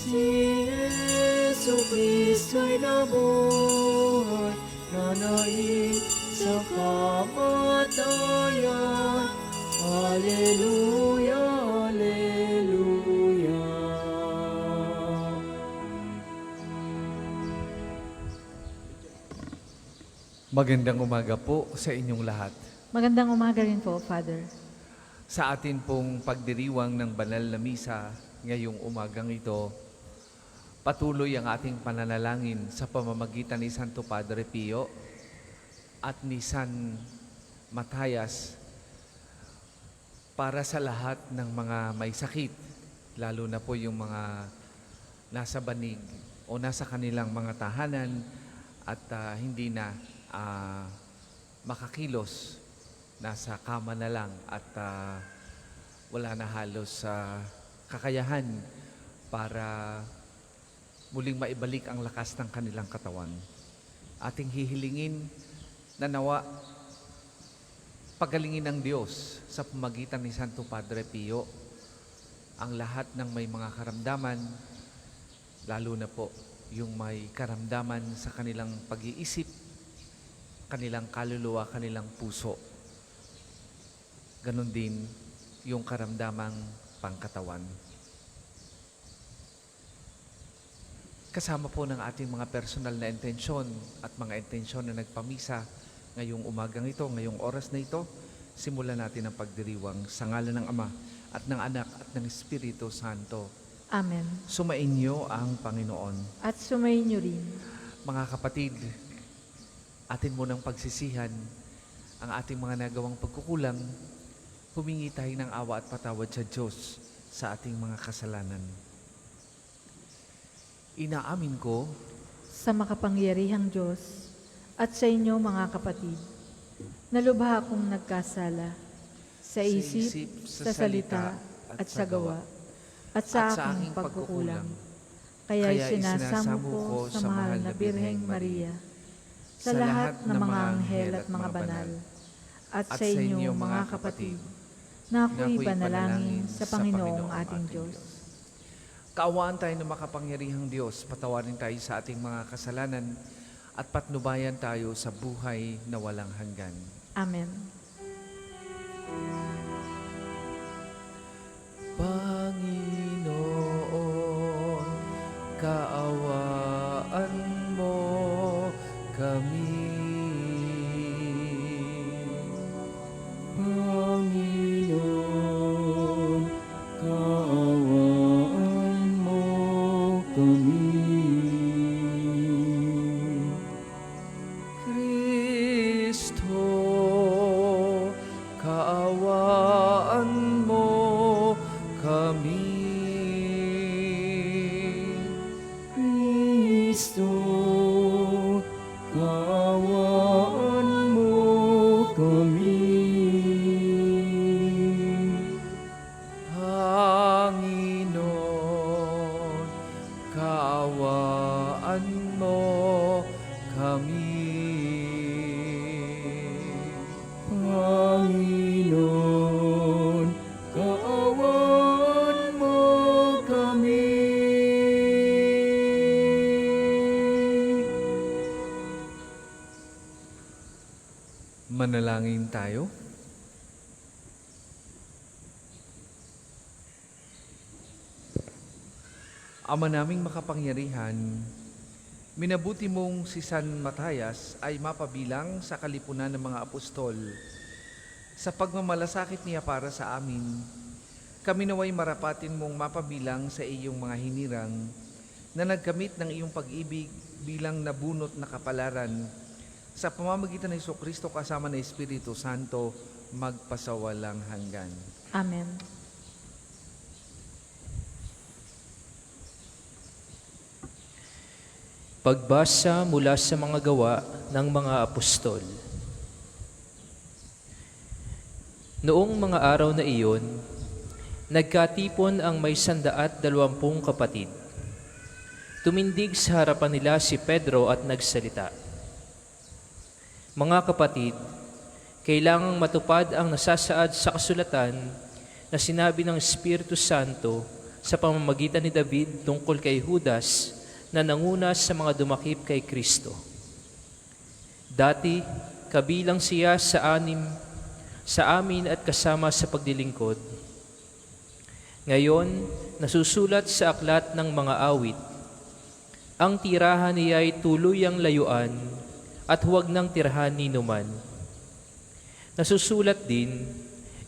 Si Yesu Kristo'y nabuhay, nanaig sa kamatayan. Alleluia, Alleluia. Magandang umaga po sa inyong lahat. Magandang umaga rin po, Father. Sa atin pong pagdiriwang ng banal na misa ngayong umagang ito, patuloy ang ating pananalangin sa pamamagitan ni Santo Padre Pio at ni San Mathias para sa lahat ng mga may sakit, lalo na po yung mga nasa banig o nasa kanilang mga tahanan at hindi na makakilos, nasa kama na lang at wala na halos kakayahan para muling maibalik ang lakas ng kanilang katawan. Ating hihilingin na nawa pagalingin ng Diyos sa pamagitan ni Santo Padre Pio ang lahat ng may mga karamdaman, lalo na po yung may karamdaman sa kanilang pag-iisip, kanilang kaluluwa, kanilang puso. Ganon din yung karamdamang pangkatawan. Kasama po ng ating mga personal na intensyon at mga intensyon na nagpamisa ngayong umagang ito, ngayong oras na ito, simulan natin ang pagdiriwang sa ngalan ng Ama at ng Anak at ng Espiritu Santo. Amen. Sumainyo ang Panginoon. At sumainyo rin. Mga kapatid, atin munang pagsisihan ang ating mga nagawang pagkukulang. Humingi tayo ng awa at patawad sa Diyos sa ating mga kasalanan. Inaamin ko Sa makapangyarihang Diyos at sa inyo mga kapatid, nalubha akong nagkasala sa isip, sa salita, at sa gawa, at sa aking pagkukulang. Kaya sinasamo ko sa mahal na Birheng Maria, sa lahat ng mga anghel at mga banal, at sa inyo mga kapatid, na ako'y panalangin sa Panginoong ating Diyos. Kaawaan tayo ng makapangyarihang Diyos, patawarin tayo sa ating mga kasalanan at patnubayan tayo sa buhay na walang hanggan. Amen. Panginoon, kaawaan mo kami. Panginoon, kaawaan mo kami. Kristo, kaawaan mo kami. Kristo, kaawaan mo kami. Panginoon, kaawaan mo kami. Panginoon, kaawaan mo kami. Manalangin tayo. Ama naming makapangyarihan, minabuti mong si San Mathias ay mapabilang sa kalipunan ng mga apostol. Sa pagmamalasakit niya para sa amin, kami naway marapatin mong mapabilang sa iyong mga hinirang na nagkamit ng iyong pag-ibig bilang nabunot na kapalaran sa pamamagitan ng Jesucristo kasama ng Espiritu Santo magpasawalang hanggan. Amen. Pagbasa mula sa mga gawa ng mga apostol. Noong mga araw na iyon, nagkatipon ang may 120 kapatid. Tumindig sa harapan nila si Pedro at nagsalita, "Mga kapatid, kailangang matupad ang nasasaad sa kasulatan na sinabi ng Espiritu Santo sa pamamagitan ni David tungkol kay Judas na nanguna sa mga dumakip kay Kristo. Dati, kabilang siya sa amin at kasama sa paglilingkod. Ngayon, nasusulat sa aklat ng mga awit, ang tirahan niya ay tuluyang layuan at huwag nang tirahan ni numan. Nasusulat din,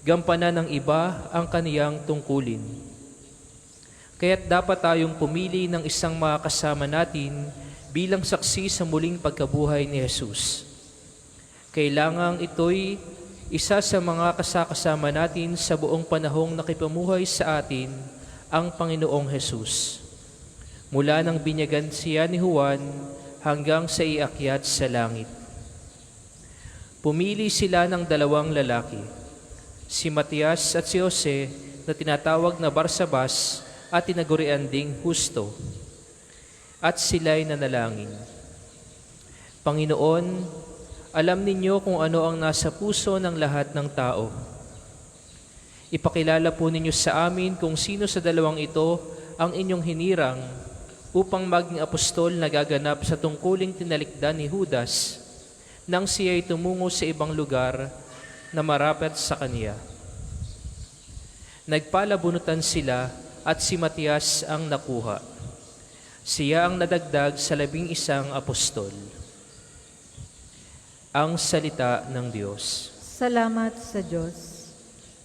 gampanan ng iba ang kaniyang tungkulin. Kaya't dapat tayong pumili ng isang makakasama natin bilang saksi sa muling pagkabuhay ni Jesus. Kailangang ito'y isa sa mga kasakasama natin sa buong panahong nakipamuhay sa atin ang Panginoong Jesus. Mula nang binyagan siya ni Juan hanggang sa iakyat sa langit. Pumili sila ng 2 lalaki, si Matias at si Jose na tinatawag na Barsabas at tinagurian ding Husto. At sila'y nanalangin. Panginoon, alam ninyo kung ano ang nasa puso ng lahat ng tao. Ipakilala po ninyo sa amin kung sino sa 2 ito ang inyong hinirang upang maging apostol na gaganap sa tungkuling tinalikdan ni Judas nang siya'y tumungo sa ibang lugar na marapat sa kaniya. Nagpalabunutan sila at si Matias ang nakuha. Siya ang nadagdag sa 11 apostol. Ang salita ng Diyos. Salamat sa Diyos.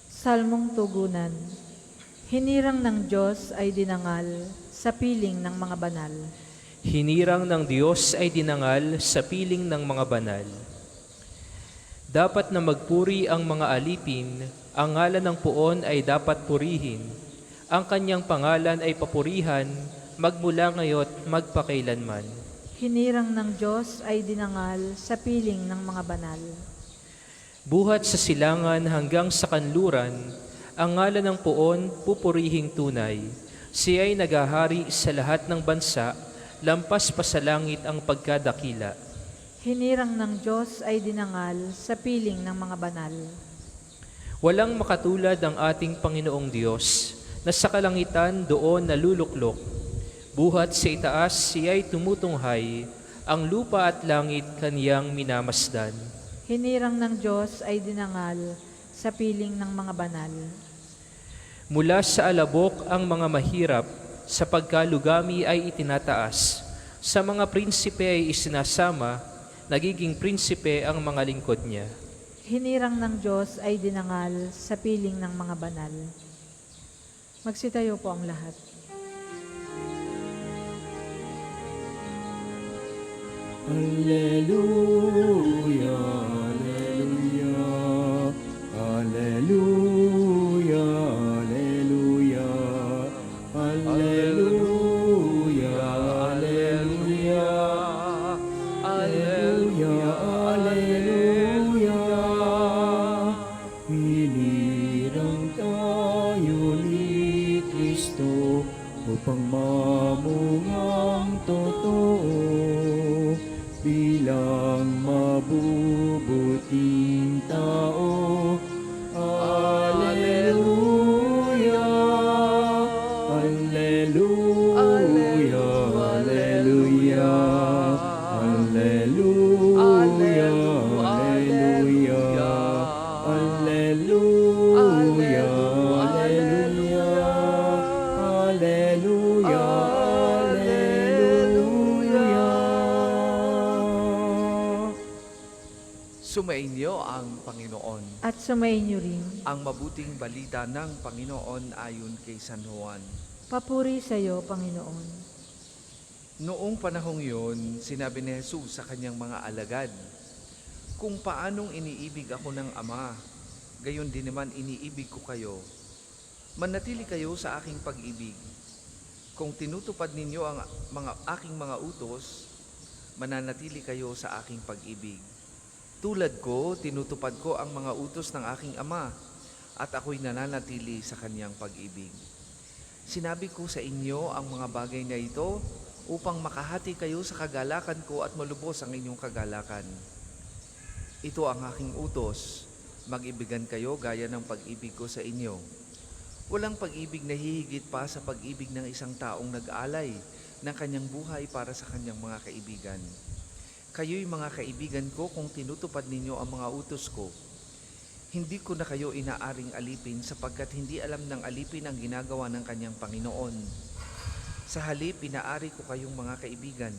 Salmong tugunan. Hinirang ng Diyos ay dinangal sa piling ng mga banal. Hinirang ng Diyos ay dinangal sa piling ng mga banal. Dapat na magpuri ang mga alipin, ang ngalan ng Poon ay dapat purihin. Ang kanyang pangalan ay papurihan, magmula ngayo't magpakailanman. Hinirang ng Diyos ay dinangal sa piling ng mga banal. Buhat sa silangan hanggang sa kanluran, ang ngalan ng Poon pupurihing tunay. Siya ay nagahari sa lahat ng bansa, lampas pa sa langit ang pagkadakila. Hinirang ng Diyos ay dinangal sa piling ng mga banal. Walang makatulad ang ating Panginoong Diyos, na sa kalangitan doon naluluklok. Buhat sa itaas siya'y tumutunghay, ang lupa at langit kaniyang minamasdan. Hinirang ng Diyos ay dinangal sa piling ng mga banal. Mula sa alabok ang mga mahirap, sa pagkalugami ay itinataas. Sa mga prinsipe ay isinasama, nagiging prinsipe ang mga lingkod niya. Hinirang ng Diyos ay dinangal sa piling ng mga banal. Magsitayo po ang lahat. Alleluia, alleluia, alleluia, alleluia, alleluia, alleluia, alleluia, alleluia. Hinirang tayo ni Kristo upang mamungang totoo bilang mabubuting tao. Alleluia, alleluia, alleluia, alleluia, alleluia, alleluia, alleluia, alleluia. Sumainyo ang Panginoon. At sumainyo rin. Ang mabuting balita ng Panginoon ayon kay San Juan. Papuri sa iyo, Panginoon. Noong panahong yun, sinabi ni Jesus sa kanyang mga alagad, kung paanong iniibig ako ng Ama, gayon din naman iniibig ko kayo. Manatili kayo sa aking pag-ibig. Kung tinutupad ninyo ang aking mga utos, mananatili kayo sa aking pag-ibig. Tulad ko, tinutupad ko ang mga utos ng aking Ama, at ako'y nananatili sa kanyang pag-ibig. Sinabi ko sa inyo ang mga bagay na ito upang makahati kayo sa kagalakan ko at malubos ang inyong kagalakan. Ito ang aking utos, mag-ibigan kayo gaya ng pag-ibig ko sa inyo. Walang pag-ibig na hihigit pa sa pag-ibig ng isang taong nag-alay ng kanyang buhay para sa kanyang mga kaibigan. Kayo'y mga kaibigan ko kung tinutupad ninyo ang mga utos ko. Hindi ko na kayo inaaring alipin sapagkat hindi alam ng alipin ang ginagawa ng kanyang Panginoon. Sa halip, pinaari ko kayong mga kaibigan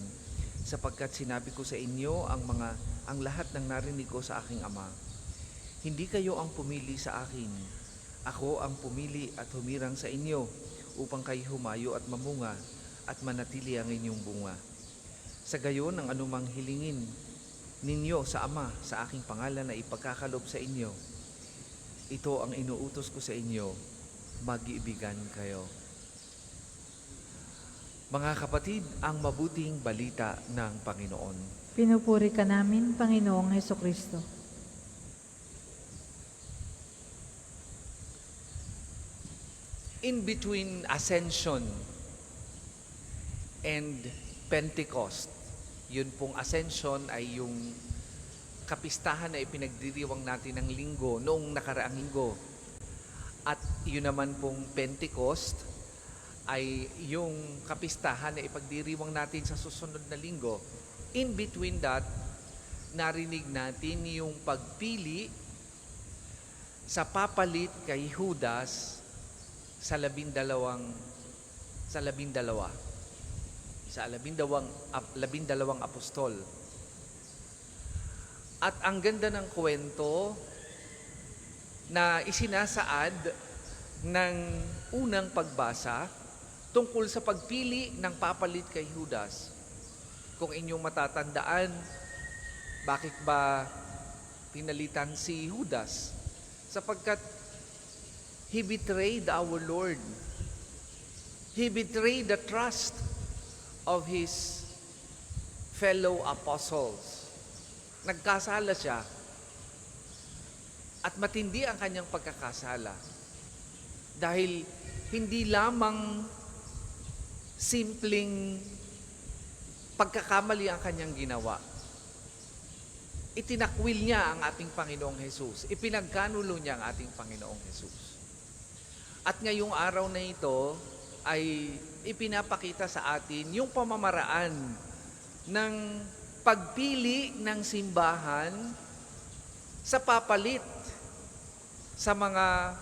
sapagkat sinabi ko sa inyo ang lahat ng narinig ko sa aking Ama. Hindi kayo ang pumili sa akin. Ako ang pumili at humirang sa inyo upang kayo humayo at mamunga at manatili ang inyong bunga. Sa gayon, ang anumang hilingin ninyo sa Ama sa aking pangalan na ipagkakalob sa inyo, ito ang inuutos ko sa inyo, mag-iibigan kayo. Mga kapatid, ang mabuting balita ng Panginoon. Pinupuri ka namin, Panginoong Hesukristo. In between Ascension and Pentecost, yun pong Ascension ay yung kapistahan na ipinagdiriwang natin ng linggo, noong nakaraang linggo. At yun naman pong Pentecost ay yung kapistahan na ipagdiriwang natin sa susunod na linggo. In between that, narinig natin yung pagpili sa papalit kay Judas sa labindalawang apostol. At ang ganda ng kwento na isinasaad ng unang pagbasa tungkol sa pagpili ng papalit kay Judas. Kung inyong matatandaan, bakit ba pinalitan si Judas? Sapagkat he betrayed our Lord. He betrayed the trust of his fellow apostles. Nagkasala siya. At matindi ang kanyang pagkakasala. Dahil hindi lamang simpleng pagkakamali ang kanyang ginawa. Itinakwil niya ang ating Panginoong Hesus. Ipinagkanulo niya ang ating Panginoong Hesus. At ngayong araw na ito ay ipinapakita sa atin yung pamamaraan ng pagpili ng simbahan sa papalit sa mga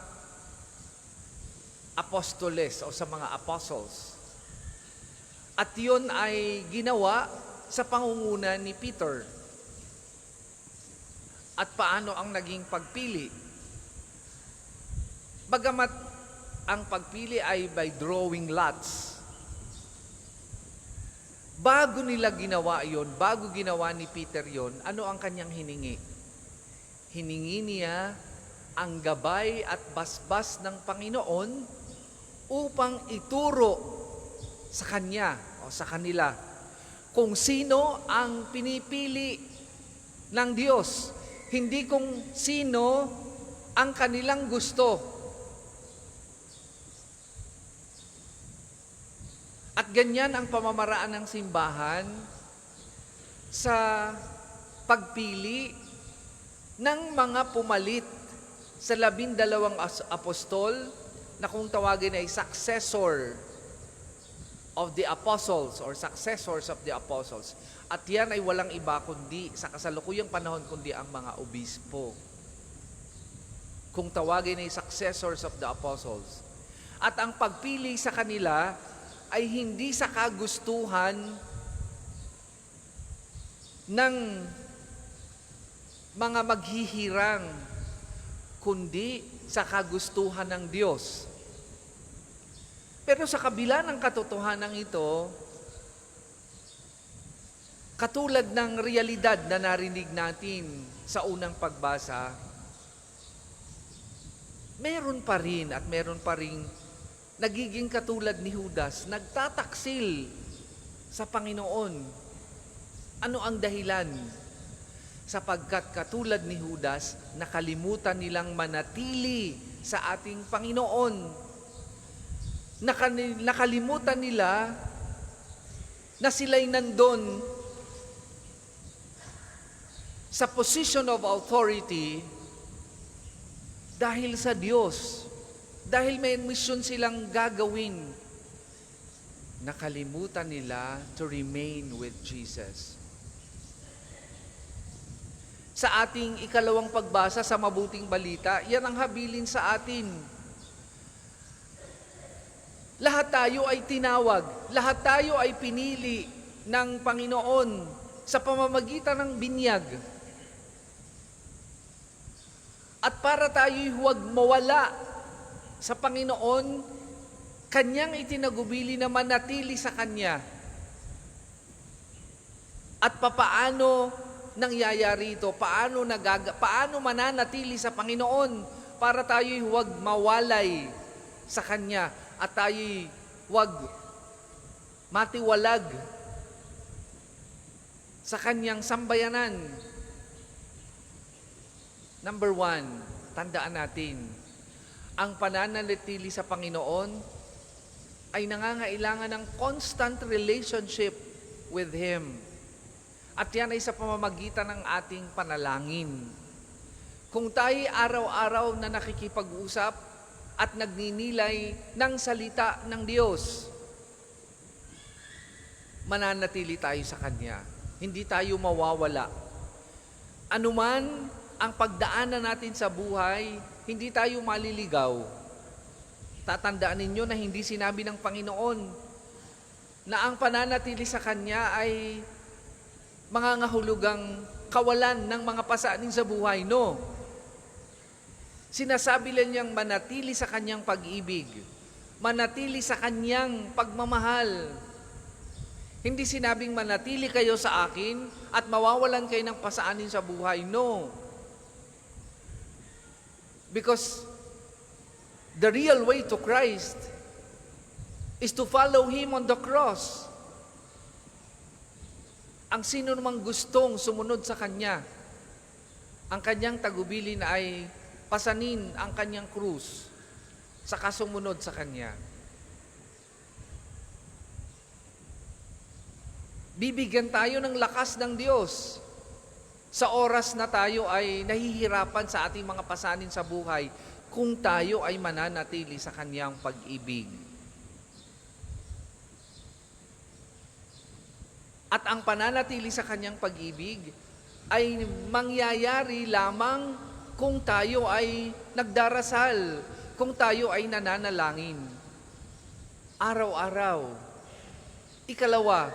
apostoles o sa mga apostles. At yun ay ginawa sa pangunguna ni Peter. At paano ang naging pagpili? Bagamat ang pagpili ay by drawing lots. Bago nila ginawa yon, bago ginawa ni Peter yon, ano ang kanyang hiningi? Hiningi niya ang gabay at basbas ng Panginoon upang ituro sa kanya o sa kanila kung sino ang pinipili ng Diyos. Hindi kung sino ang kanilang gusto. At ganyan ang pamamaraan ng simbahan sa pagpili ng mga pumalit sa 12 apostol na kung tawagin ay successor of the apostles or successors of the apostles. At yan ay walang iba kundi sa kasalukuyang panahon kundi ang mga obispo. Kung tawagin ay successors of the apostles. At ang pagpili sa kanila ay hindi sa kagustuhan ng mga maghihirang, kundi sa kagustuhan ng Diyos. Pero sa kabila ng katotohanan ito, katulad ng realidad na narinig natin sa unang pagbasa, meron pa rin nagiging katulad ni Judas, nagtataksil sa Panginoon. Ano ang dahilan? Sapagkat katulad ni Judas, nakalimutan nilang manatili sa ating Panginoon. Nakalimutan nila na sila'y nandun sa position of authority dahil sa Diyos. dahil may mission silang gagawin, nakalimutan nila to remain with Jesus. Sa ating ikalawang pagbasa sa mabuting balita, yan ang habilin sa atin. Lahat tayo ay tinawag, lahat tayo ay pinili ng Panginoon sa pamamagitan ng binyag. At para tayo'y huwag mawala sa Panginoon, Kanyang itinagubili na manatili sa Kanya. At papaano nangyayari ito? Paano mananatili sa Panginoon para tayo'y huwag mawalay sa Kanya at tayo'y huwag matiwalag sa Kanyang sambayanan? Number 1, tandaan natin, ang pananatili sa Panginoon ay nangangailangan ng constant relationship with Him. At yan ay sa pamamagitan ng ating panalangin. Kung tayo araw-araw na nakikipag-usap at nagninilay ng salita ng Diyos, mananatili tayo sa Kanya. Hindi tayo mawawala. Anuman ang pagdaanan natin sa buhay, hindi tayo maliligaw. Tatandaan ninyo na hindi sinabi ng Panginoon na ang pananatili sa Kanya ay mangangahulugang kawalan ng mga pasanin sa buhay. No. Sinasabi lang niyang manatili sa Kanyang pag-ibig, manatili sa Kanyang pagmamahal. Hindi sinabing manatili kayo sa akin at mawawalan kayo ng pasanin sa buhay. No. Because the real way to Christ is to follow Him on the cross. Ang sino namang gustong sumunod sa Kanya, ang Kanyang tagubilin ay pasanin ang Kanyang krus sa kasumunod sa Kanya. Bibigyan tayo ng lakas ng Diyos sa oras na tayo ay nahihirapan sa ating mga pasanin sa buhay kung tayo ay mananatili sa Kanyang pag-ibig. At ang pananatili sa Kanyang pag-ibig ay mangyayari lamang kung tayo ay nagdarasal, kung tayo ay nananalangin. Araw-araw. Ikalawa,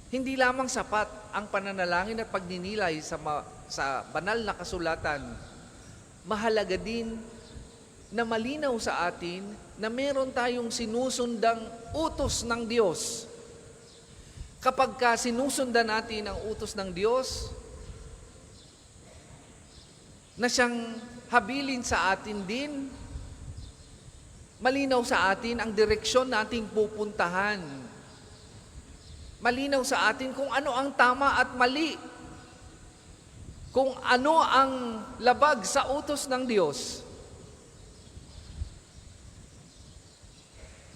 hindi lamang sapat ang pananalangin at pagninilay sa banal na kasulatan. Mahalaga din na malinaw sa atin na meron tayong sinusundang utos ng Diyos. Kapag sinusundan natin ang utos ng Diyos, na siyang habilin sa atin din, malinaw sa atin ang direksyon nating pupuntahan. Malinaw sa atin kung ano ang tama at mali. Kung ano ang labag sa utos ng Diyos.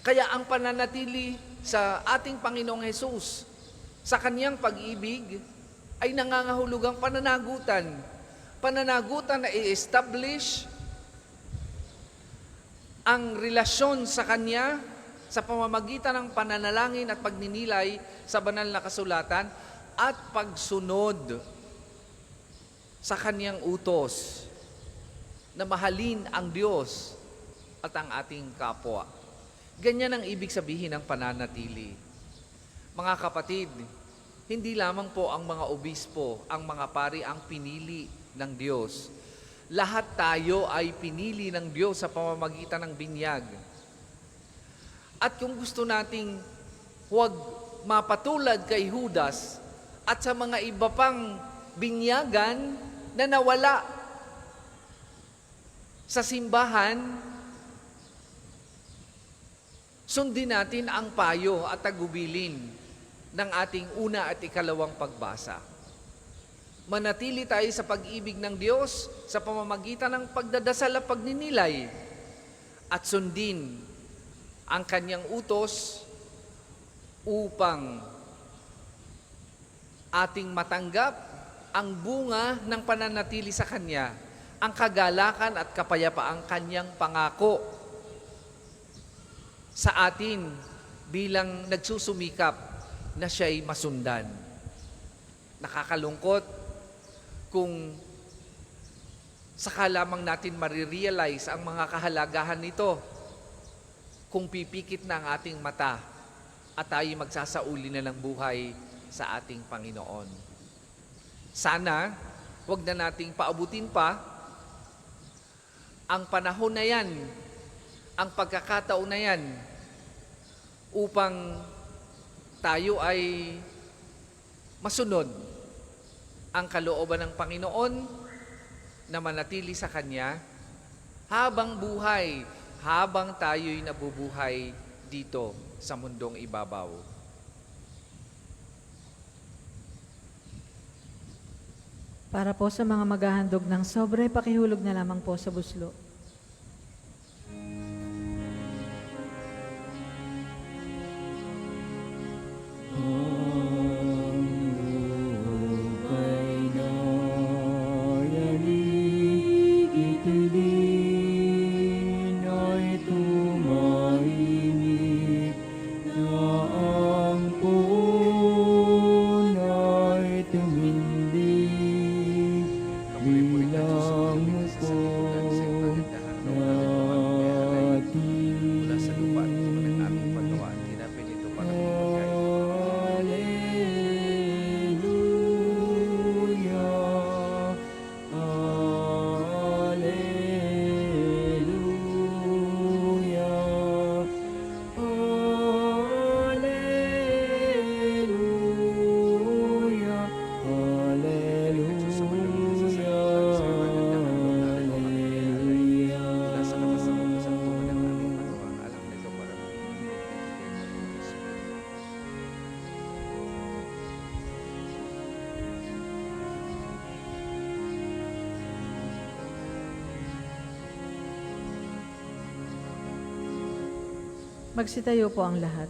Kaya ang pananatili sa ating Panginoong Hesus, sa Kanyang pag-ibig, ay nangangahulugang pananagutan. Pananagutan na i-establish ang relasyon sa Kanya sa pamamagitan ng pananalangin at pagninilay sa banal na kasulatan at pagsunod sa Kanyang utos na mahalin ang Diyos at ang ating kapwa. Ganyan ang ibig sabihin ng pananatili. Mga kapatid, hindi lamang po ang mga obispo, ang mga pari ang pinili ng Diyos. Lahat tayo ay pinili ng Diyos sa pamamagitan ng binyag. At kung gusto nating huwag mapatulad kay Judas at sa mga iba pang binyagan na nawala sa simbahan, sundin natin ang payo at tagubilin ng ating una at ikalawang pagbasa. Manatili tayo sa pag-ibig ng Diyos sa pamamagitan ng pagdadasal at pagninilay at sundin ang Kanyang utos upang ating matanggap ang bunga ng pananatili sa Kanya, ang kagalakan at kapayapaang kanyang pangako sa atin bilang nagsusumikap na siya'y masundan. Nakakalungkot kung saka lamang natin marirealize ang mga kahalagahan nito kung pipikit na ang ating mata at tayo magsasauli na ng buhay sa ating Panginoon. Sana, wag na nating paabutin pa ang panahon na yan, ang pagkakataon na yan, upang tayo ay masunod ang kalooban ng Panginoon na manatili sa Kanya habang buhay, habang tayo'y nabubuhay dito sa mundong ibabaw. Para po sa mga maghahandog ng sobre, pakihulog na lamang po sa buslo. Mula sa lupa at tuman ng aming pagawaan, tinapin ito para magpagkain. Mula sa labas ng mundo sa tuman ng aming pagawaan, alam na ito para magpagkain. Magsitayo po ang lahat.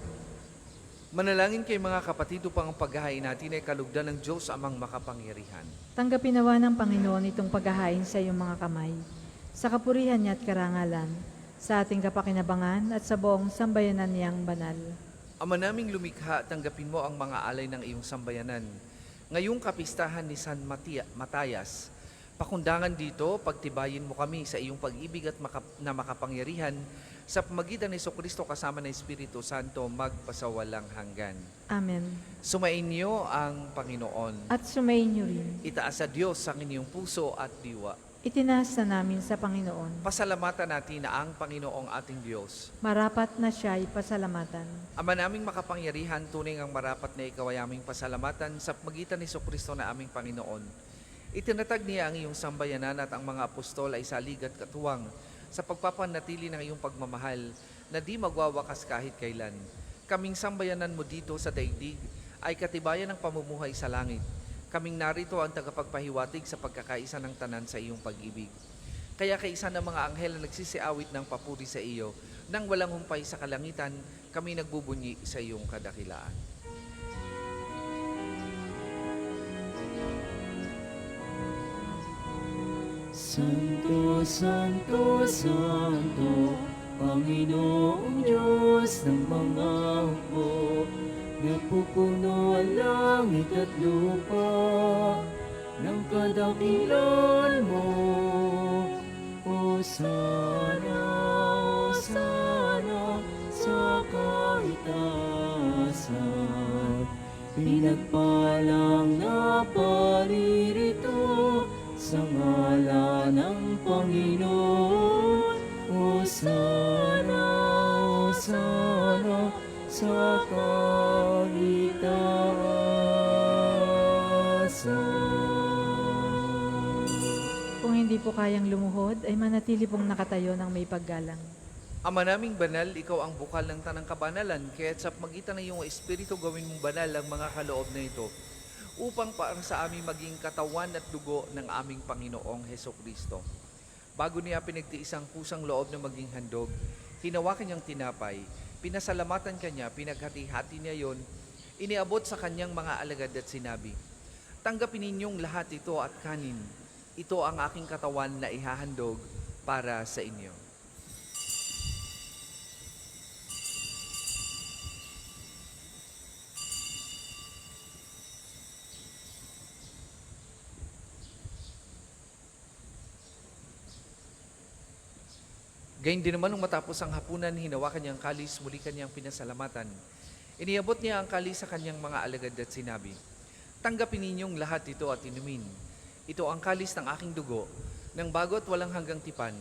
Manalangin kay mga kapatid upang ang paghahain natin ay kalugdan ng Diyos amang makapangyarihan. Tanggapin nawa ng Panginoon itong paghahain sa iyong mga kamay, sa kapurihan niya at karangalan, sa ating kapakinabangan at sa buong sambayanan niyang banal. Ama naming lumikha, tanggapin mo ang mga alay ng iyong sambayanan. Ngayong kapistahan ni San Matayas, pakundangan dito, pagtibayin mo kami sa iyong pag-ibig at na makapangyarihan sa pamagitan ni Jesucristo kasama ng Espiritu Santo magpasawalang hanggan. Amen. Sumain niyo ang Panginoon. At sumayin niyo rin. Itaas sa Diyos ang inyong puso at diwa. Itinaas na namin sa Panginoon. Pasalamatan natin na ang Panginoong ating Diyos. Marapat na siya ay pasalamatan. Ama naming makapangyarihan, tunay ang marapat na ikaw ay aming pasalamatan sa pamagitan ni Jesucristo na aming Panginoon. Itinatag niya ang iyong sambayanan at ang mga apostol ay salig at katuwang sa pagpapanatili ng iyong pagmamahal na di magwawakas kahit kailan. Kaming sambayanan mo dito sa daigdig ay katibayan ng pamumuhay sa langit. Kaming narito ang tagapagpahiwatig sa pagkakaisa ng tanan sa iyong pag-ibig. Kaya kaisa ng mga anghel na nagsisiawit ng papuri sa iyo, nang walang humpay sa kalangitan, kami nagbubunyi sa iyong kadakilaan. Santo, Santo, Santo, Panginoong Diyos ng mga hukbo, napupuno ang langit at lupa ng kadakilan mo. Hosana, Hosana sa kaitaasan, pinagpalang na paririto sa ngalan ng Panginoon. Hosana, Hosana sa kaitaasan. Kung hindi po kayang lumuhod, ay manatili pong nakatayo ng may paggalang. Ama naming banal, ikaw ang bukal ng tanang kabanalan, kaya't sa pagitan ng iyong Espiritu gawin mong banal ang mga kaloob na ito, upang para sa aming maging katawan at dugo ng aming Panginoong Hesukristo. Bago niya pinagtiis ang kusang loob na maging handog, hinawakan niyang tinapay, pinasalamatan kanya, pinaghati-hati niya yon, iniabot sa kanyang mga alagad at sinabi, "Tanggapin ninyong lahat ito at kanin. Ito ang aking katawan na ihahandog para sa inyo. Gayun din naman nung matapos ang hapunan, hinawakan niya ang kalis, muli kanyang pinasalamatan. Iniabot niya ang kalis sa kanyang mga alagad at sinabi, "Tanggapin ninyong lahat ito at inumin. Ito ang kalis ng aking dugo, ng bago at walang hanggang tipan.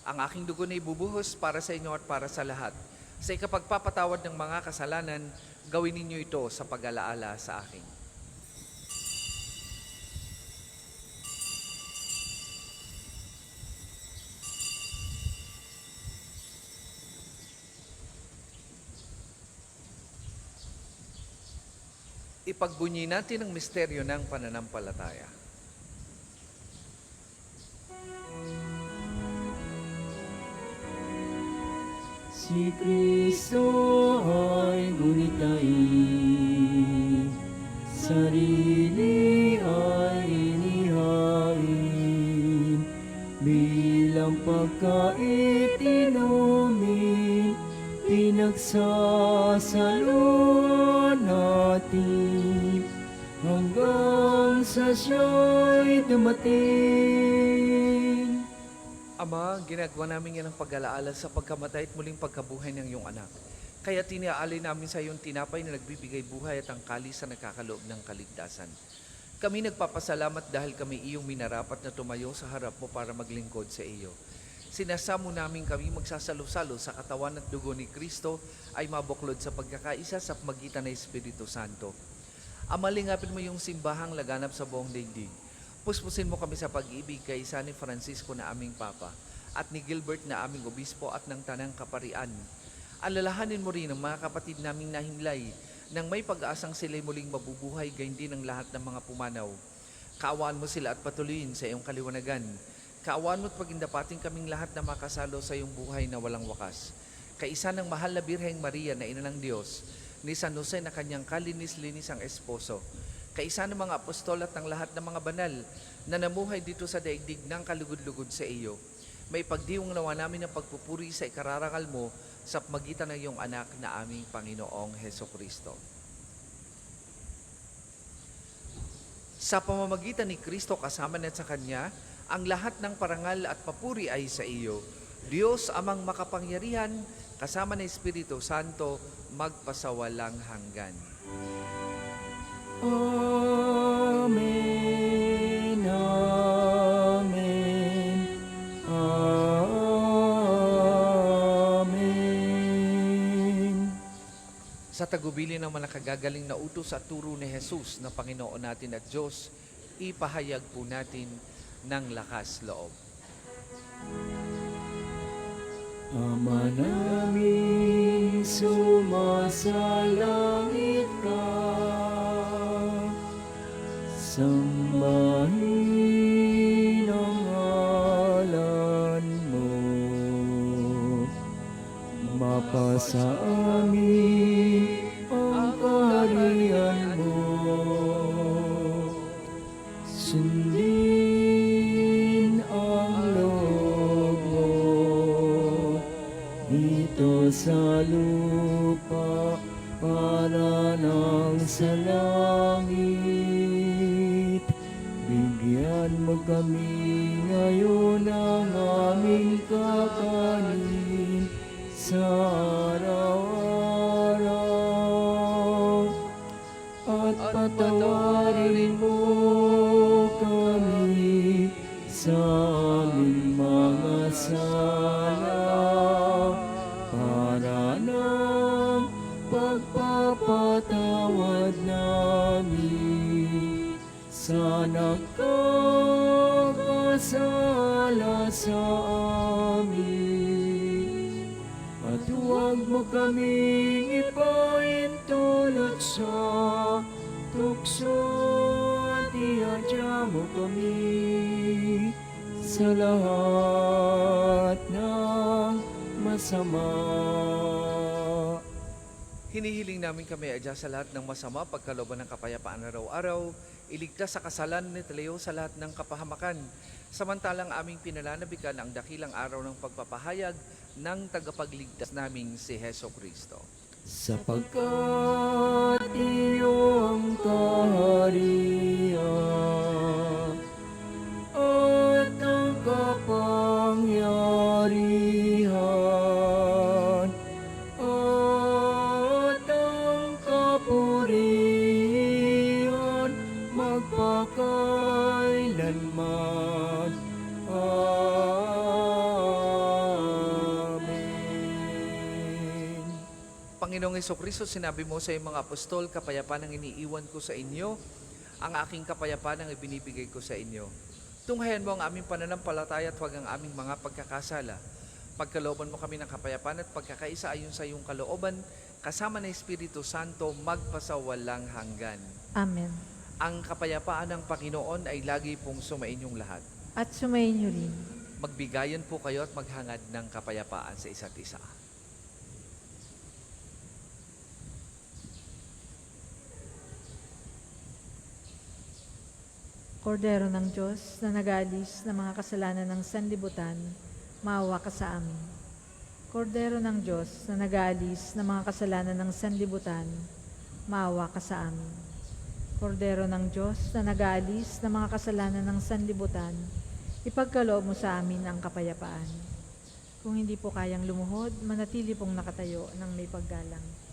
Ang aking dugo na ibubuhos para sa inyo at para sa lahat. Sa ikapagpapatawad ng mga kasalanan, gawin ninyo ito sa pag-alaala sa akin." Ipagbunyi natin ang misteryo ng pananampalataya. Si Kristo ay gunitain, sarili ay inihain, bilang pagkait inumin, pinagsasalo natin, hanggang sa siya'y dumating. Ama, ginagawa namin yan ang pag-alaala sa pagkamatay at muling pagkabuhay ng iyong anak. Kaya tiniaalay namin sa iyong tinapay na nagbibigay buhay at ang kalis na nakakaloob ng kaligtasan. Kami nagpapasalamat dahil kami iyong minarapat na tumayo sa harap mo para maglingkod sa iyo. Sinasamo namin kami magsasalo-salo sa katawan at dugo ni Kristo ay mabuklod sa pagkakaisa sa pagitan ng Espiritu Santo. Ama, lingapin mo yung simbahang laganap sa buong daigdig. Puspusin mo kami sa pag-ibig kay isa ni Francisco na aming Papa at ni Gilbert na aming Obispo at ng Tanang Kaparian. Alalahanin mo rin ang mga kapatid naming nahimlay nang may pag-asang sila'y muling mabubuhay gayon din ang lahat ng mga pumanaw. Kaawaan mo sila at patuloyin sa iyong kaliwanagan. Kaawaan mo at pagindapating kaming lahat na makasalo sa iyong buhay na walang wakas. Kaisa ng mahal na Birheng Maria na ina ng Diyos, ni San Jose na kanyang kalinis-linis ang esposo, kaisa ng mga apostol at ng lahat ng mga banal na namuhay dito sa daigdig ng kalugod-lugod sa iyo. May pagdiwang nawa namin ng pagpupuri sa ikararangal mo sa magitan ng iyong anak na aming Panginoong Hesukristo. Sa pamamagitan ni Kristo kasama na sa Kanya, ang lahat ng parangal at papuri ay sa iyo, Diyos amang makapangyarihan, kasama ng Espiritu Santo, magpasawalang hanggan. Amen, amen, amen. Sa tagubilin ng mga nakagagaling na utos at turo ni Jesus na Panginoon natin at Diyos, ipahayag po natin ng lakas loob. Ama namin, sumasalangit ka, sambahin ang ngalan mo, mapasa amin ang kaharian mo, sundin ang loob mo dito sa lupa para nang sa langit. Bigyan mo kami ngayon ng aming kakanin sa araw-araw, at patawarin mo kami sa aming mga sala, para ng pagpapatawad namin sa nagkakasala sa amin. At huwag mo kaming ipaintulot sa tukso, at iadya mo kami sa lahat ng masama. Hinihiling namin kami adya sa lahat ng masama, pagkalooban ng kapayapaan araw-araw, iligtas sa kasalanan at layo sa lahat ng kapahamakan. samantalang aming pinalanabikan ang dakilang araw ng pagpapahayag ng tagapagligtas naming si Heso Kristo. Sapagkat iyong kaharian at ang kapangyarihan at ang kapurihan magpakailanman. Amen. Panginoong Hesukristo, sinabi mo sa iyong mga apostol, kapayapaan ang iniiwan ko sa inyo, ang aking kapayapaan ang ibinibigay ko sa inyo. Tunghayan mo ang aming pananampalataya at huwag ang aming mga pagkakasala. Pagkalooban mo kami ng kapayapaan at pagkakaisa ayon sa iyong kalooban, kasama ng Espiritu Santo, magpasawalang hanggan. Amen. Ang kapayapaan ng Panginoon ay lagi pong sumainyong lahat. At sumayin niyo rin. Magbigayan po kayo at maghangad ng kapayapaan sa isa't isa. Kordero ng Diyos na nag-aalis ng mga kasalanan ng sanlibutan, maawa ka sa amin. Kordero ng Diyos na nag-aalis ng mga kasalanan ng sanlibutan, maawa ka sa amin. Kordero ng Diyos na nag-aalis ng mga kasalanan ng sanlibutan, ipagkaloob mo sa amin ang kapayapaan. Kung hindi po kayang lumuhod, manatili pong nakatayo ng may paggalang.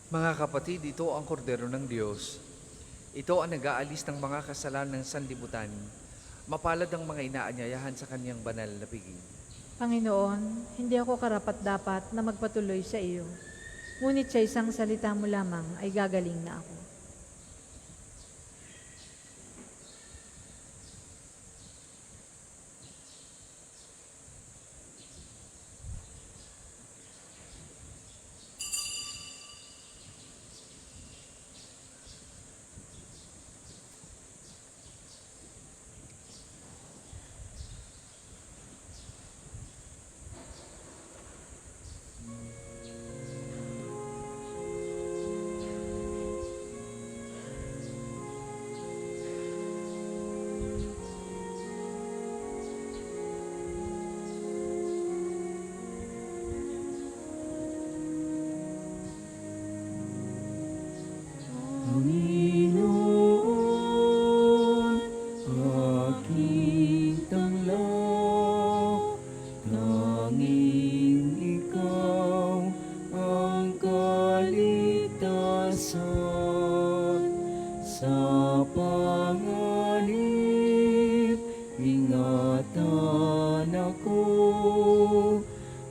Mga kapatid, ito ang kordero ng Diyos. Ito ang nag-aalis ng mga kasalanan ng sanlibutan. Mapalad ang mga inaanyayahan sa kanyang banal na piging. Panginoon, hindi ako karapat-dapat na magpatuloy sa iyo. Ngunit sa isang salita mo lamang ay gagaling na ako. Panginoon, aking tanglaw, tanging ikaw ang kaligtasan. Sa panganib, ingatan ako,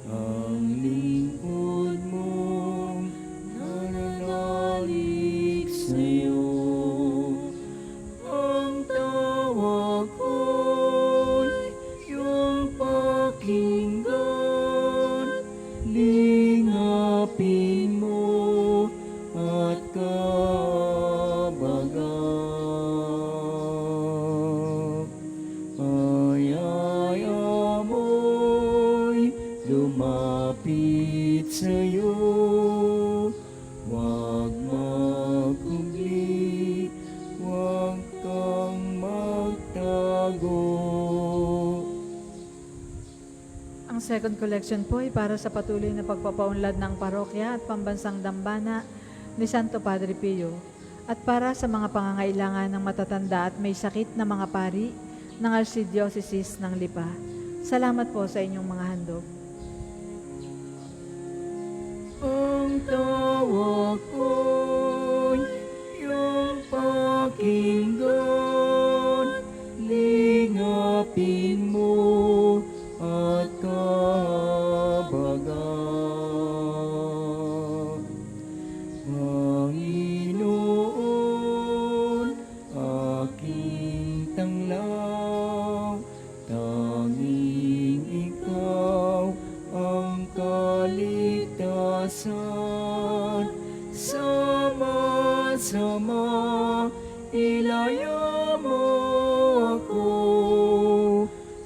ang lingkod mong nananalig sa'yo. Ang tawag ko'y iyong pakinggan, lingapin mo at kabagap. Ayaya mo'y lumapit sa'yo, huwag magkubli, huwag kang magtago. Ang second collection po ay para sa patuloy na pagpapaunlad ng parokya at pambansang dambana ni Santo Padre Pio at para sa mga pangangailangan ng matatanda at may sakit na mga pari ng Archdiocese ng Lipa. Salamat po sa inyong mga handog. Ang tawag ko'y iyong pakinggan, lingapin mo at kabagap. Panginoon, kaligtasan. Sama-sama ilaya mo ako,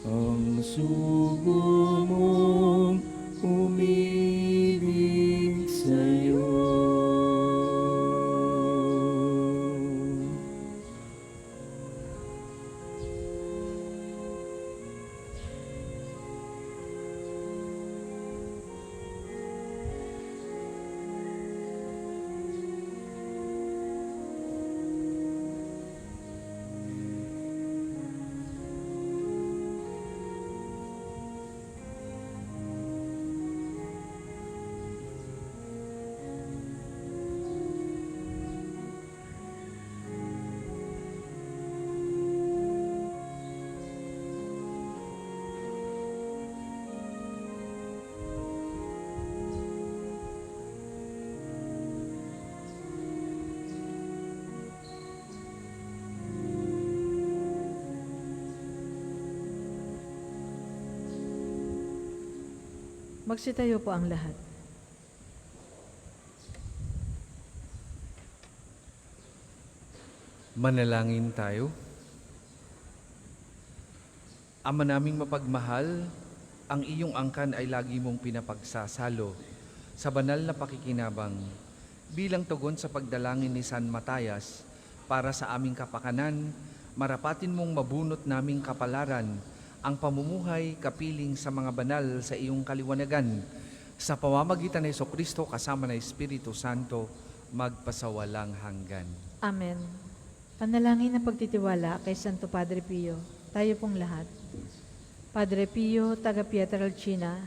ang sugo mong umibig sa'yo. Magsitayo po ang lahat. Manalangin tayo. Ama naming mapagmahal, ang iyong angkan ay lagi mong pinapagsasalo sa banal na pakikinabang bilang tugon sa pagdalangin ni San Matayas para sa aming kapakanan, marapatin mong mabunot naming kapalaran ang pamumuhay kapiling sa mga banal sa iyong kaliwanagan sa pamamagitan ni Jesucristo kasama ng Espiritu Santo magpasawalang hanggan. Amen. Panalangin na pagtitiwala kay Santo Padre Pio. Tayo pong lahat. Padre Pio, taga Pietrelcina,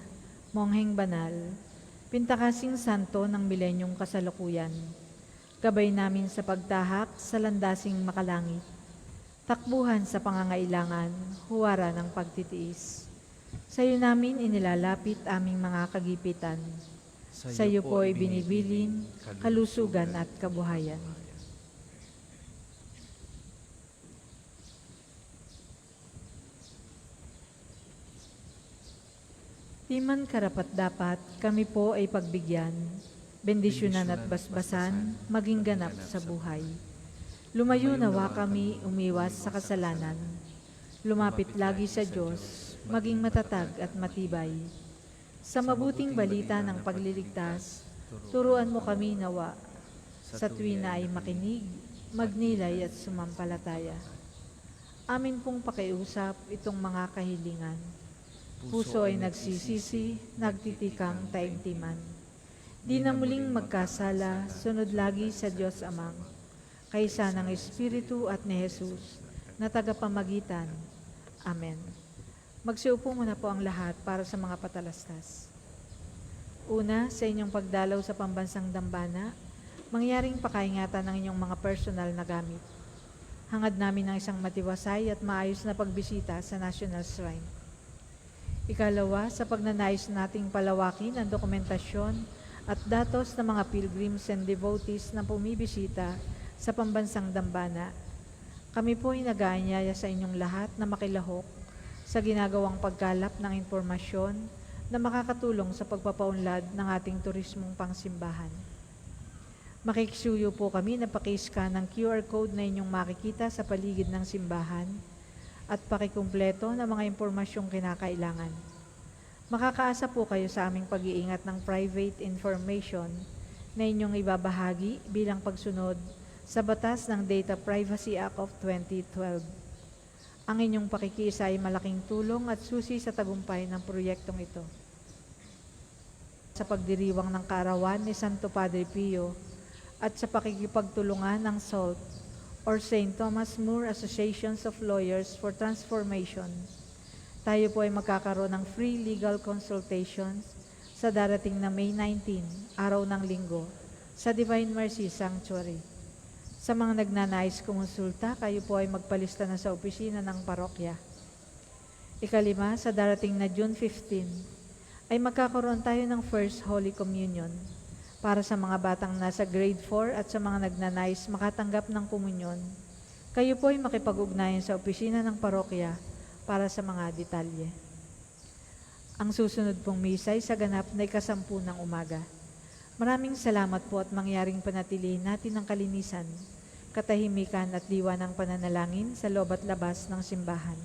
mongheng banal, pintakasing santo ng milenyong kasalukuyan, gabay namin sa pagtahak sa landasing makalangit, takbuhan sa pangangailangan, huwara ng pagtitiis. Sa iyo namin inilalapit aming mga kagipitan. Sa iyo po ay binibilin, kalusugan at kabuhayan. Di man karapat-dapat, kami po ay pagbigyan, bendisyonan at basbasan, maging ganap sa buhay. Lumayo nawa kami umiwas sa kasalanan. Lumapit lagi sa Diyos, maging matatag at matibay. Sa mabuting balita ng pagliligtas, turuan mo kami nawa. Sa tuwi na ay makinig, magnilay at sumampalataya. Amin pong pakiusap itong mga kahilingan. Puso ay nagsisisi, nagtitikang taimtiman. Di na muling magkasala, sunod lagi sa Diyos Amang, kaysa ng Espiritu at ni Jesus, na tagapamagitan. Amen. Magsiupo muna po ang lahat para sa mga patalastas. Una, sa inyong pagdalaw sa pambansang dambana, mangyaring pakaingatan ng inyong mga personal na gamit. Hangad namin ng isang matiwasay at maayos na pagbisita sa National Shrine. Ikalawa, sa pagnanais nating palawakin ang dokumentasyon at datos ng mga pilgrims and devotees na pumibisita sa pambansang dambana, kami po ay nag-aanyaya sa inyong lahat na makilahok sa ginagawang pagkalap ng impormasyon na makakatulong sa pagpapaunlad ng ating turismong pangsimbahan. Makikisuyo po kami na paki-scan ng QR code na inyong makikita sa paligid ng simbahan at pakikumpleto ng mga impormasyong kinakailangan. Makakaasa po kayo sa aming pag-iingat ng private information na inyong ibabahagi bilang pagsunod sa batas ng Data Privacy Act of 2012. Ang inyong pakikiisa ay malaking tulong at susi sa tagumpay ng proyektong ito. Sa pagdiriwang ng kaarawan ni Santo Padre Pio at sa pakikipagtulungan ng SALT or St. Thomas More Associations of Lawyers for Transformation, tayo po ay magkakaroon ng free legal consultations sa darating na May 19, araw ng linggo, sa Divine Mercy Sanctuary. Sa mga nagnanais kumonsulta, kayo po ay magpalista na sa opisina ng parokya. Ikalima, sa darating na June 15, ay magkakaroon tayo ng First Holy Communion para sa mga batang nasa grade 4 at sa mga nagnanais makatanggap ng komunyon. Kayo po ay makipag-ugnayan sa opisina ng parokya para sa mga detalye. Ang susunod pong misa ay sa ganap na 10:00 ng umaga. Maraming salamat po at mangyaring panatilihin natin ang kalinisan, katahimikan at diwa ng pananalangin sa loob at labas ng simbahan.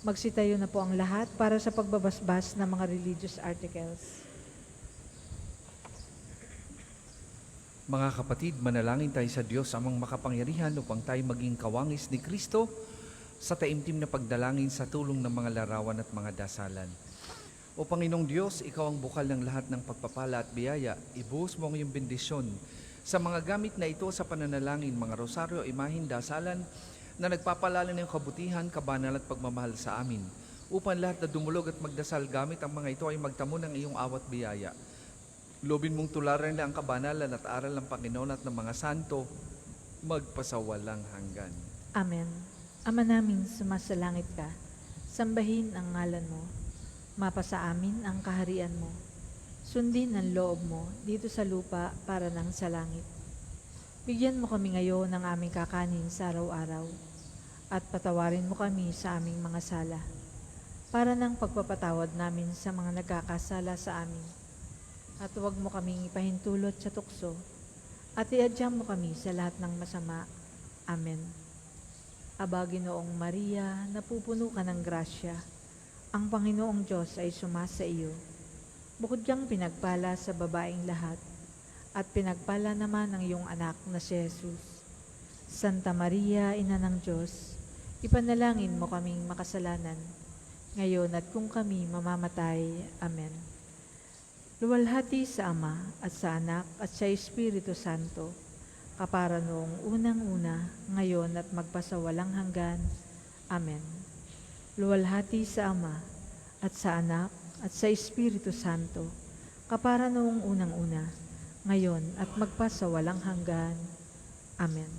Magsitayo na po ang lahat para sa pagbabasbas ng mga religious articles. Mga kapatid, manalangin tayo sa Diyos amang makapangyarihan upang tayo maging kawangis ni Kristo sa taimtim na pagdalangin sa tulong ng mga larawan at mga dasalan. O Panginoong Diyos, Ikaw ang bukal ng lahat ng pagpapala at biyaya. Ibuhos mo ang iyong bendisyon sa mga gamit na ito sa pananalangin, mga rosaryo, imahin, dasalan na nagpapalala ng kabutihan, kabanal at pagmamahal sa amin. Upang lahat na dumulog at magdasal gamit ang mga ito ay magtamo ng iyong awat biyaya. Lobin mong tularan nila ang kabanalan at aral ng Panginoon at ng mga santo, magpasawalang hanggan. Amen. Ama namin, sumasalangit ka. Sambahin ang ngalan mo. Mapasa amin ang kaharian mo. Sundin ang loob mo dito sa lupa para nang sa langit. Bigyan mo kami ngayon ng aming kakanin sa araw-araw. At patawarin mo kami sa aming mga sala. Para nang pagpapatawad namin sa mga nagkakasala sa amin. At huwag mo kaming ipahintulot sa tukso, at iadya mo kami sa lahat ng masama. Amen. Aba, Ginoong Maria, napupuno ka ng grasya. Ang Panginoong Diyos ay sumasa iyo. Bukod kang pinagpala sa babaeng lahat, at pinagpala naman ang iyong anak na si Jesus. Santa Maria, Ina ng Diyos, ipanalangin mo kaming makasalanan, ngayon at kung kami mamamatay. Amen. Luwalhati sa Ama at sa Anak at sa Espiritu Santo, kapara noong unang-una, ngayon at magpasawalang hanggan. Amen. Luwalhati sa Ama at sa Anak at sa Espiritu Santo, kapara noong unang-una, ngayon at magpasawalang hanggan. Amen.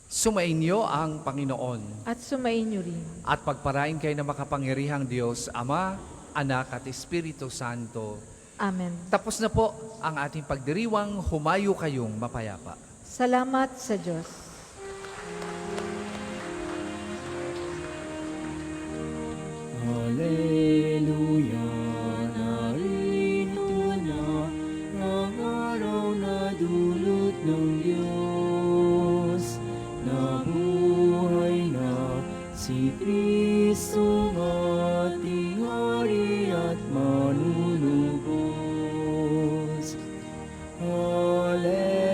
Sumainyo ang Panginoon At sumainyo rin. at pagparain kayo ng makapangyarihang Diyos, Ama, Anak at Espiritu Santo. Amen. Tapos na po ang ating pagdiriwang, humayo kayong mapayapa. Salamat sa Diyos. Hallelujah, narito na ang araw na dulot ng Diyos. Nabuhay na si Kristo ating Hari at manunubos. Hallelujah.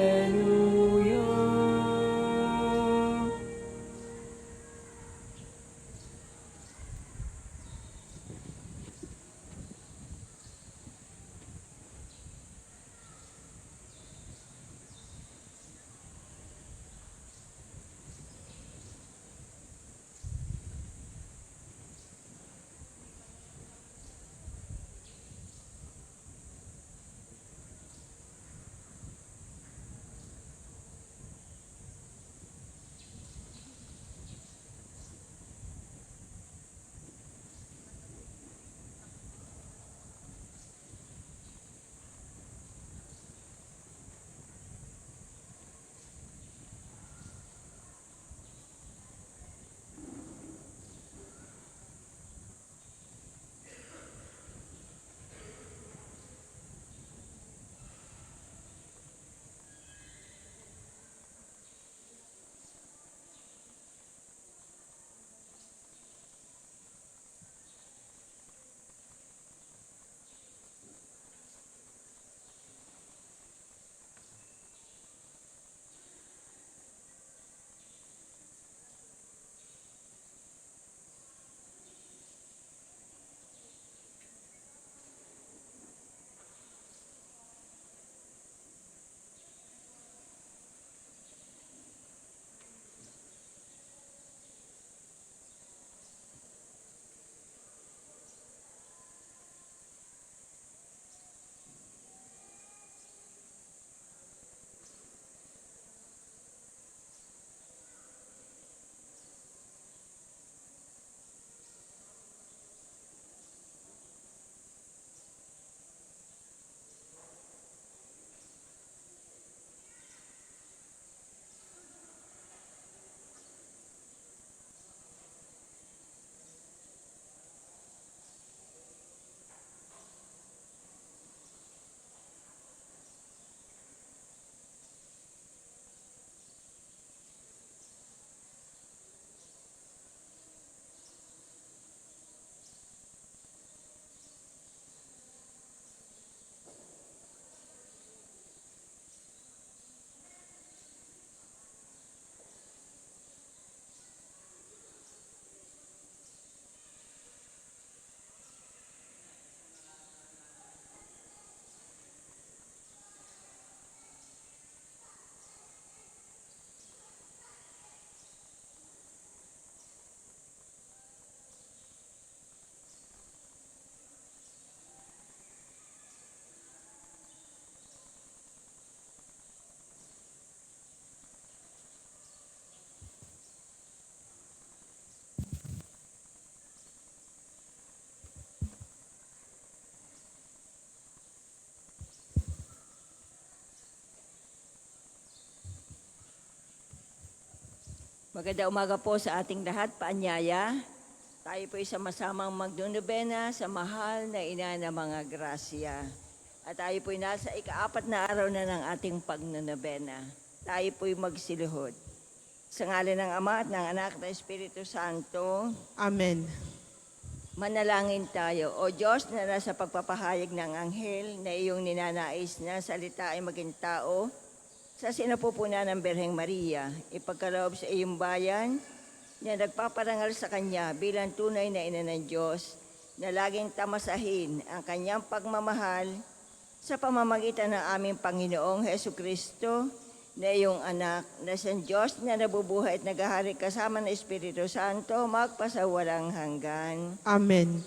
Magandang umaga po sa ating lahat, paanyaya. Tayo po sama-samang magdunubena sa mahal na ina ng mga grasya. At tayo po'y nasa ika-4 na araw na ng ating pagnunubena. Tayo po'y magsiluhod. Sa ngalan ng Ama at ng Anak at ng Espiritu Santo, Amen. manalangin tayo. O Diyos na nasa pagpapahayag ng anghel na iyong ninanais na salita ay maging tao, sa sinapupunan ng Birheng Maria, ipagkaloob sa iyong bayan na nagpaparangal sa Kanya bilang tunay na ina ng Diyos na laging tamasahin ang Kanyang pagmamahal sa pamamagitan ng aming Panginoong Heso Kristo na iyong anak na sa Diyos na nabubuhay at naghahari kasama ng Espiritu Santo magpasawalang hanggan. Amen.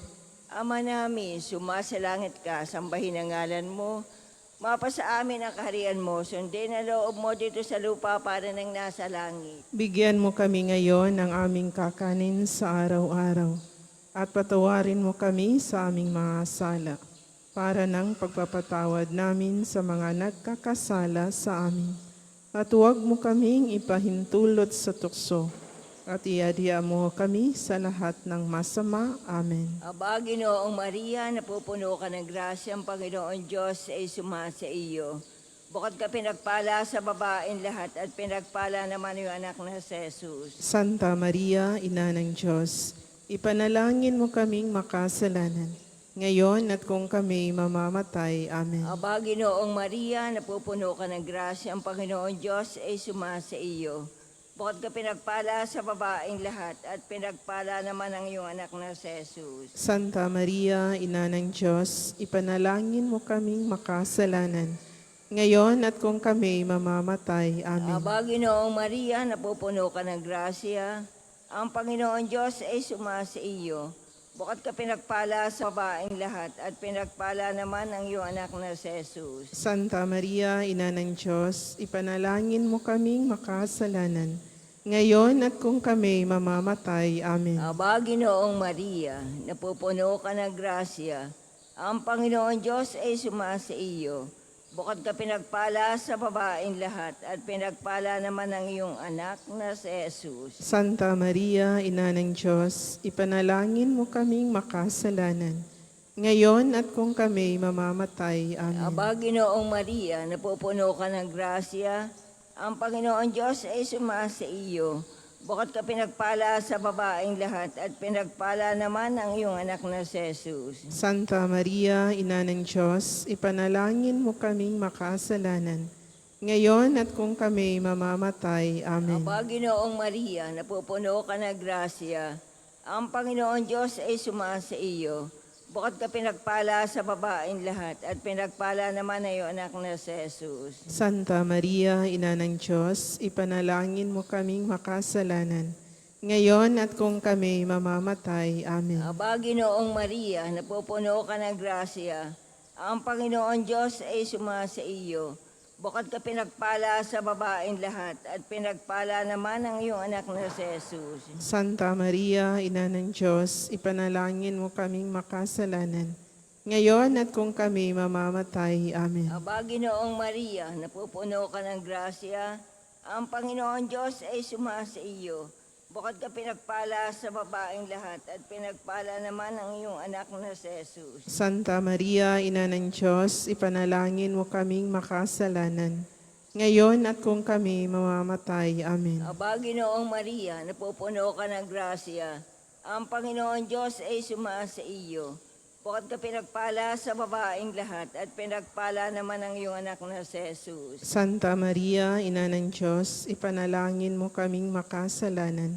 Ama namin, sumasalangit ka, sambahin ang ngalan mo. Mapasa amin ang kaharian mo, sundin ang loob mo dito sa lupa para nang nasa langit. Bigyan mo kami ngayon ng aming kakanin sa araw-araw at patawarin mo kami sa aming mga sala para ng pagpapatawad namin sa mga nagkakasala sa amin. At huwag mo kaming ipahintulot sa tukso at iadya mo kami sa lahat ng masama. Amen. Aba, Ginoong Maria, napupuno ka ng grasya, ang Panginoon Diyos ay sumasa iyo. Bukod ka pinagpala sa babaeng lahat at pinagpala naman yung anak na si Jesus. Santa Maria, Ina ng Diyos, ipanalangin mo kaming makasalanan, ngayon at kung kami mamamatay. Amen. Aba, Ginoong Maria, napupuno ka ng grasya, ang Panginoon Diyos ay sumasa iyo. Bukod ka pinagpala sa babaeng lahat at pinagpala naman ang iyong anak na si Jesus. Santa Maria, Ina ng Diyos, ipanalangin mo kaming makasalanan, ngayon at kung kami mamamatay. Amen. Aba, Ginoong Maria, napupuno ka ng grasya, ang Panginoon Diyos ay sumasa iyo. Bukod ka pinagpala sa babaeng lahat at pinagpala naman ang iyong anak na si Jesus. Santa Maria, Ina ng Diyos, ipanalangin mo kaming makasalanan, ngayon at kung kami mamamatay. Amen. Aba, Ginoong Maria, napupuno ka ng grasya, ang Panginoon Diyos ay sumasa iyo. Bukod ka pinagpala sa babaeng lahat at pinagpala naman ang iyong anak na si Jesus. Santa Maria, Ina ng Diyos, ipanalangin mo kaming makasalanan, ngayon at kung kami mamamatay. Amen. Aba, Ginoong Maria, napupuno ka ng grasya, ang Panginoon Diyos ay sumasa iyo. Bukod ka pinagpala sa babaeng lahat at pinagpala naman ang iyong anak na si Jesus. Santa Maria, Ina ng Diyos, ipanalangin mo kaming makasalanan, ngayon at kung kami mamamatay. Amen. Aba, Ginoong Maria, napupuno ka ng grasya, ang Panginoon Diyos ay sumasa iyo. Bukod ka pinagpala sa babaeng lahat at pinagpala naman ang iyong anak na si Jesus. Santa Maria, Ina ng Diyos, ipanalangin mo kaming makasalanan, ngayon at kung kami mamamatay. Amen. Aba, Ginoong Maria, napupuno ka ng grasya, ang Panginoon Diyos ay sumasa iyo. Bukod ka pinagpala sa babaeng lahat at pinagpala naman ang iyong anak na si Jesus. Santa Maria, Ina ng Diyos, ipanalangin mo kaming makasalanan, ngayon at kung kami mamamatay. Amen. Aba, Ginoong Maria, napupuno ka ng grasya, ang Panginoon Diyos ay sumasa iyo. Bukod ka pinagpala sa babaeng lahat at pinagpala naman ang iyong anak na si Jesus. Santa Maria, Ina ng Diyos, ipanalangin mo kaming makasalanan, ngayon at kung kami mamamatay. Amen. Aba, Ginoong Maria, napupuno ka ng grasya, ang Panginoon Diyos ay sumasa iyo. Bukod ka pinagpala sa babaeng lahat at pinagpala naman ang iyong anak na si Jesus. Santa Maria, Ina ng Diyos, ipanalangin mo kaming makasalanan,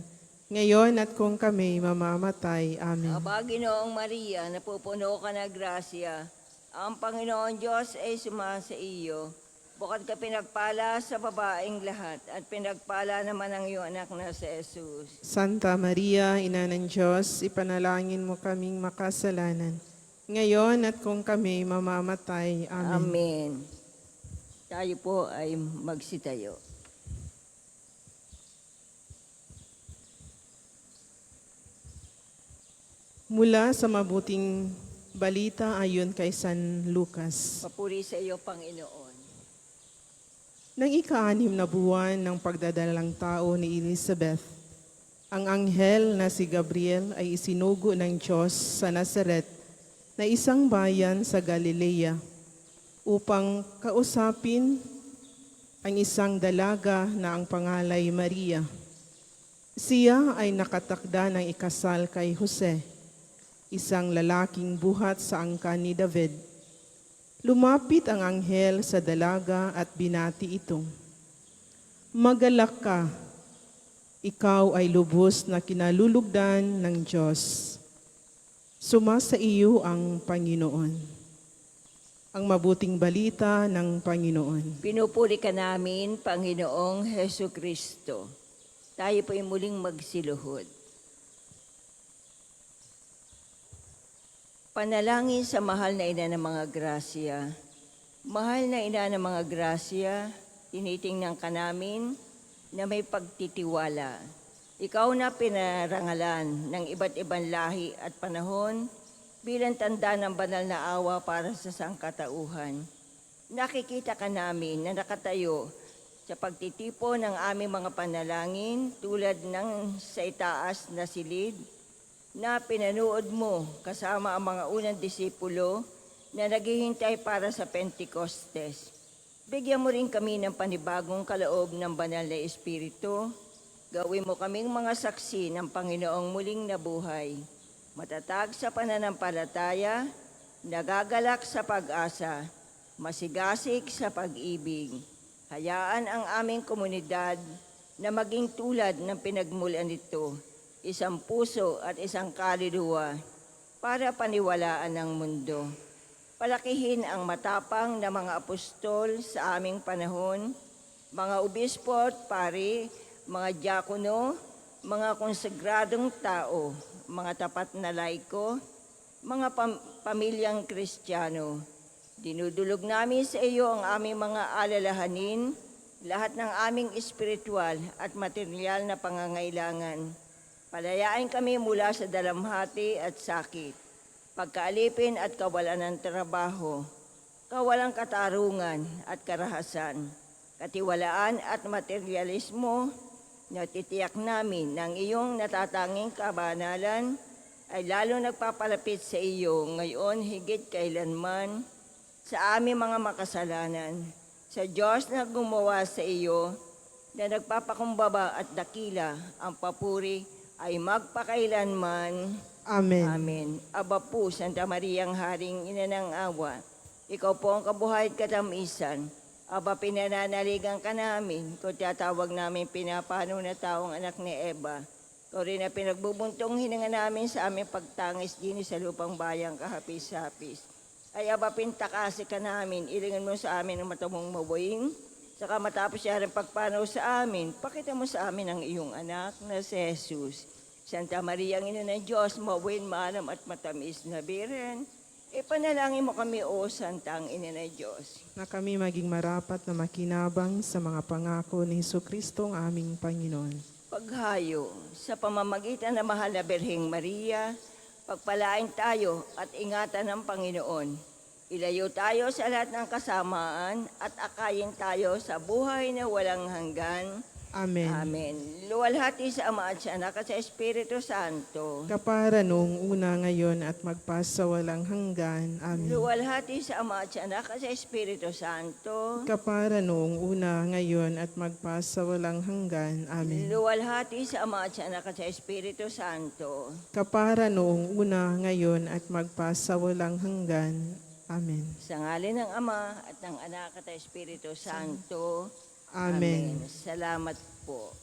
ngayon at kung kami mamamatay. Amen. Aba, Ginoong Maria, napupuno ka ng grasya, ang Panginoon Diyos ay sumasa iyo. Bukod ka pinagpala sa babaeng lahat at pinagpala naman ang iyong anak na si Jesus. Santa Maria, Ina ng Diyos, ipanalangin mo kaming makasalanan, ngayon at kung kami mamamatay. Amen. Amen. Tayo po ay magsitayo. Mula sa mabuting balita ayon kay San Lucas. Papuri sa iyo, Panginoon. Nang ika-6 na buwan ng pagdadalang tao ni Elizabeth, Ang anghel na si Gabriel ay isinugo ng Diyos sa Nazaret na isang bayan sa Galilea upang kausapin ang isang dalaga na ang pangalay Maria. Siya ay nakatakda ng ikasal kay Jose, isang lalaking buhat sa angkan ni David. Lumapit ang anghel sa dalaga at binati ito. Magalak ka, ikaw ay lubos na kinalulugdan ng Diyos. Sumasa iyo ang Panginoon. Ang mabuting balita ng Panginoon. Pinupuri ka namin, Panginoong Hesu Kristo. Tayo po'y muling magsiluhod. Panalangin sa mahal na ina ng mga grasya. Mahal na ina ng mga grasya, tinitingnan ka namin na may pagtitiwala. Ikaw na pinarangalan ng iba't ibang lahi at panahon bilang tanda ng banal na awa para sa sangkatauhan. Nakikita ka namin na nakatayo sa pagtitipo ng aming mga panalangin tulad ng sa itaas na silid na pinanood mo kasama ang mga unang disipulo na naghihintay para sa Pentecostes. Bigyan mo rin kami ng panibagong kaloob ng banal na Espiritu. Gawin mo kaming mga saksi ng Panginoong muling nabuhay. Matatag sa pananampalataya, nagagalak sa pag-asa, masigasig sa pag-ibig. Hayaan ang aming komunidad na maging tulad ng pinagmulan nito, isang puso at isang kaluluwa para paniwalaan ng mundo. Palakihin ang matapang na mga apostol sa aming panahon, mga obispo at pari, mga diakono, mga konsegradong tao, mga tapat na laiko, mga pamilyang Kristiyano. Dinudulog namin sa iyo ang aming mga alalahanin, lahat ng aming espiritual at material na pangangailangan. Palayain kami mula sa dalamhati at sakit, pagkaalipin at kawalan ng trabaho, kawalang katarungan at karahasan, katiwalaan at materialismo. Natitiyak namin ng iyong natatanging kabanalan ay lalo nagpapalapit sa iyo ngayon higit kailanman sa aming mga makasalanan. Sa Diyos na gumawa sa iyo, na nagpapakumbaba at dakila, ang papuri ay magpakailanman. Amen. Amen. Aba po, Santa Maria, ang Haring Ina ng Awa, ikaw po ang kabuhay at katamisan. Aba, pinananaligan ka namin, kung tatawag namin pinapano na taong anak ni Eva. Ikaw rin na pinagbubuntong hininga namin sa aming pagtangis din sa lupang bayang kahapis-hapis. Ay aba, pintakasi ka namin, ilingan mo sa amin ang matamong mabuing. Saka matapos siya rin pagpanaw sa amin, pakita mo sa amin ang iyong anak na si Jesus. Santa Maria, ang Ina ng Diyos, mabuin, maalam at matamis na Birhen, ipanalangin mo kami, O Santang Ina ng Diyos. Na kami maging marapat na makinabang sa mga pangako ni Jesucristo ang aming Panginoon. Paghayo, sa pamamagitan ng mahal na Birheng Maria, pagpalain tayo at ingatan ng Panginoon. Ilayo tayo sa lahat ng kasamaan at akayin tayo sa buhay na walang hanggan. Amen. Amen. Luwalhati sa Ama at sa Anak at sa Espiritu Santo. Kapara noong una, ngayon at magpasawalang hanggan. Amen. Luwalhati sa Ama at sa Anak at sa Espiritu Santo. Kapara noong una, ngayon at magpasawalang hanggan. Amen. Luwalhati sa Ama at sa Anak at sa Espiritu Santo. Kapara noong una, ngayon at magpasawalang hanggan. Amen. Sa ngalan ng Ama at ng Anak at ng Espiritu Santo. Amen. Salamat po.